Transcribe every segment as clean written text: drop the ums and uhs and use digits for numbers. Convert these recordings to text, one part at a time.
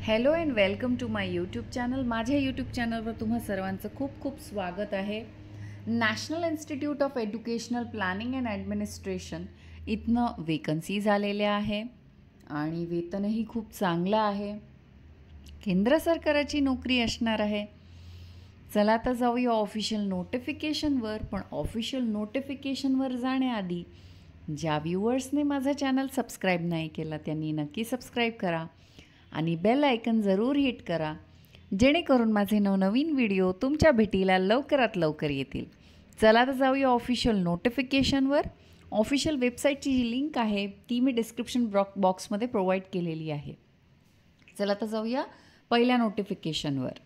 Hello and welcome to my YouTube channel. माझ्या YouTube चॅनलवर तुम्हा सर्वांचं खूप खूप स्वागत आहे. National institute of educational planning and administration इथनं वेकन्सीज आलेल्या आहे आणि वेतनही खूप चांगलं आहे. केंद्र सरकाराची नोकरी असणार आहे. चला तर जाऊया ऑफिशियल नोटिफिकेशनवर. पण ऑफिशियल नोटिफिकेशनवर जाण्याआधी ज्या व्ह्युअर्सने माझा चॅनल सबस्क्राईब नाही केला त्यांनी नक्की सबस्क्राईब करा आणि बेल आयकन जरूर हिट करा, जेणेकरून माझे नवनवीन व्हिडिओ तुमच्या भेटीला लवकरात लवकर येतील. चला तर जाऊया ऑफिशियल नोटिफिकेशनवर. ऑफिशियल वेबसाईटची जी लिंक आहे ती मी डिस्क्रिप्शन बॉक्समध्ये प्रोव्हाइड केलेली आहे. चला तर जाऊया पहिल्या नोटिफिकेशनवर.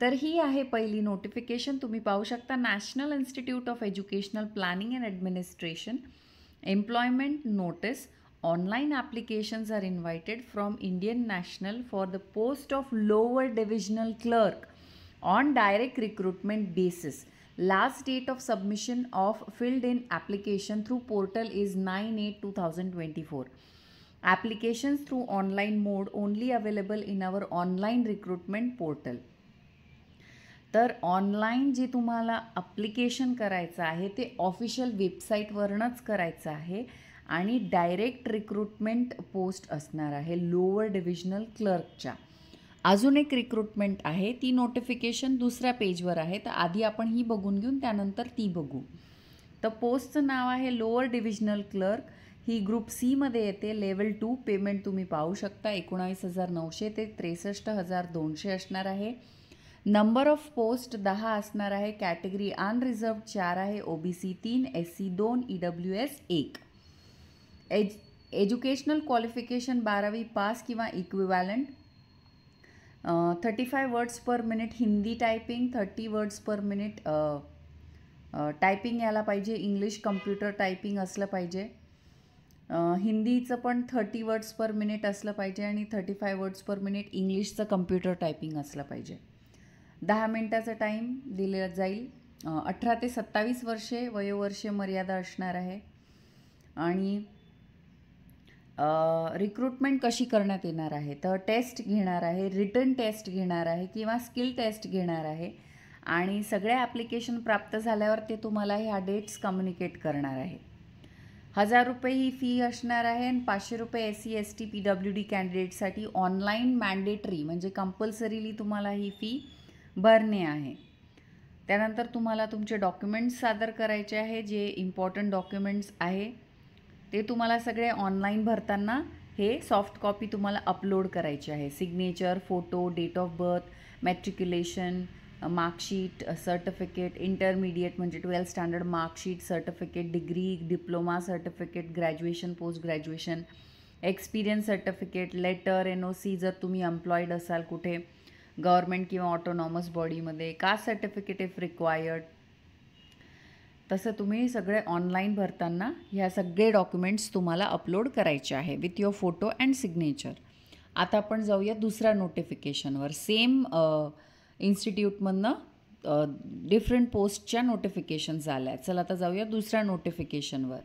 तर ही आहे पहिली नोटिफिकेशन. तुम्ही पाहू शकता, national institute of educational planning and administration employment notice. Online applications are invited from Indian National for the post of lower divisional clerk on direct recruitment basis. Last date of submission of filled in application through portal is 9/8/2024. Applications through online mode only available in our online recruitment portal. तर online जे तुम्हाला application करायचं आहे ते official वेबसाईटवरूनच करायचं आहे आणि direct recruitment post असणार आहे लोअर डिव्हिजनल क्लर्कच्या. अजून एक रिक्रुटमेंट आहे, ती नोटिफिकेशन दुसऱ्या पेजवर आहे. तर आधी आपण ही बघून घेऊन त्यानंतर ती बघू. तर पोस्टचं नाव आहे लोअर डिव्हिजनल क्लर्क. ही ग्रुप सीमध्ये येते. लेवल 2. पेमेंट तुम्ही पाहू शकता 19,900 ते 63,200 असणार आहे. नंबर ऑफ पोस्ट 10 असणार आहे. कॅटेगरी अनरिझर्व्ड 4 आहे, OBC 3, SC 2, EWS 1. Educational qualification 12वी पास किंवा equivalent. 35 words per minute Hindi typing, 30 words per minute typing यायला पाहिजे. इंग्लिश कम्प्युटर टायपिंग असलं पाहिजे. हिंदीचं पण 30 वर्ड्स पर मिनिट असलं पाहिजे आणि 35 वर्ड्स पर मिनिट इंग्लिशचं कम्प्युटर टायपिंग असलं पाहिजे. 10 मिनिटाचा टाईम दिलेला जाईल. 18 ते 27 वर्षे वयोवर्षीय मर्यादा असणार आहे. आणि रिक्रुटमेंट कशी करण्यात येणार आहे तर टेस्ट घेणार आहे, रिटन टेस्ट घेणार आहे किंवा स्किल टेस्ट घेणार आहे आणि सगळे ॲप्लिकेशन प्राप्त झाल्यावर ते तुम्हाला ह्या डेट्स कम्युनिकेट करणार आहे. 1,000 रुपये ही फी असणार आहे आणि 500 रुपये SC ST PWD कॅन्डिडेटसाठी ऑनलाईन मॅन्डेटरी म्हणजे कंपल्सरीली तुम्हाला ही फी भरणे आहे. त्यानंतर तुम्हाला तुमचे डॉक्युमेंट्स सादर करायचे आहे. जे इम्पॉर्टंट डॉक्युमेंट्स आहे ते तुम्हाला सगळे ऑनलाईन भरताना हे सॉफ्ट कॉपी तुम्हाला अपलोड करायची आहे. Signature, photo, date of birth, matriculation, marksheet, certificate, intermediate म्हणजे 12th standard marksheet, certificate, degree, diploma certificate, graduation, post graduation, experience certificate, letter, NOC जर तुम्ही एम्प्लॉईड असाल कुठे गव्हर्मेंट किंवा ऑटोनॉमस बॉडीमध्ये, कास्ट सर्टिफिकेट इफ रिक्वायर्ड. तसं तुम्ही सगळे ऑनलाईन भरताना ह्या सगळे डॉक्युमेंट्स तुम्हाला अपलोड करायचे आहे with your photo and signature. आता आपण जाऊया दुसऱ्या नोटिफिकेशनवर. सेम इन्स्टिट्यूटमधनं डिफरंट पोस्टच्या नोटिफिकेशन्स आल्या. चला आता जाऊया दुसऱ्या नोटिफिकेशनवर.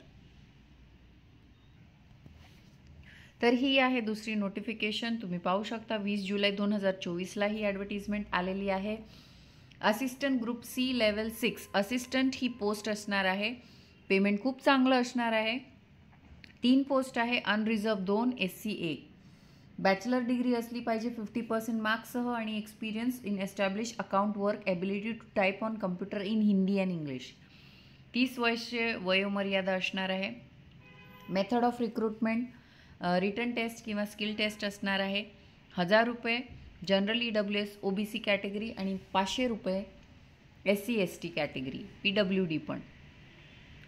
तर ही आहे दुसरी नोटिफिकेशन. तुम्ही पाहू शकता 20 जुलै 2024ला ही ॲडव्हर्टिजमेंट आलेली आहे. Assistant group C level 6 assistant ही पोस्ट असणार आहे. पेमेंट खूप चांगलं असणार आहे. 3 पोस्ट आहे. अनरिझर्व्ड 2, SC 1. बॅचलर डिग्री असली पाहिजे 50% मार्क्ससह आणि experience in establish account work, ability to type on computer in Hindi and English. 30 वर्षे वयोमर्यादा असणार आहे. Method of recruitment written test किंवा स्किल टेस्ट असणार आहे. 1,000 रुपये जनरल EWS OBC कॅटेगरी आणि 500 रुपये SC ST कॅटेगरी PWD पण.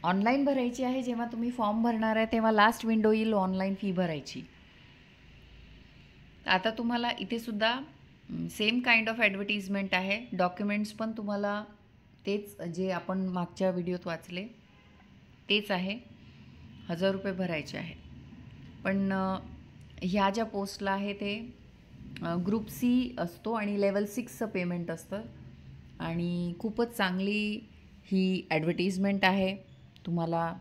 ऑनलाईन भरायची आहे. जेव्हा तुम्ही फॉर्म भरणार आहे तेव्हा लास्ट विंडो येईल ऑनलाईन फी भरायची. आता तुम्हाला इथे सुद्धा सेम काइंड ऑफ ॲडव्हर्टिजमेंट आहे. डॉक्युमेंट्स पण तुम्हाला तेच जे आपण मागच्या व्हिडिओत वाचले तेच आहे. 1,000 रुपये भरायचे आहे. पण ह्या ज्या पोस्टला आहे ते ग्रुप C असतो आणि लेवल 6चं पेमेंट असतं आणि खूपच चांगली ही ॲडव्हर्टिजमेंट आहे. तुम्हाला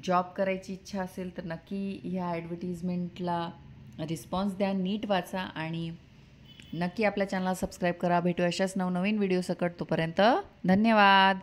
जॉब करायची इच्छा असेल तर नक्की ह्या ॲडव्हर्टिजमेंटला रिस्पॉन्स द्या, नीट वाचा आणि नक्की आपल्या चॅनलला सबस्क्राईब करा. भेटू अशाच नवनवीन व्हिडिओ सकट. तोपर्यंत धन्यवाद.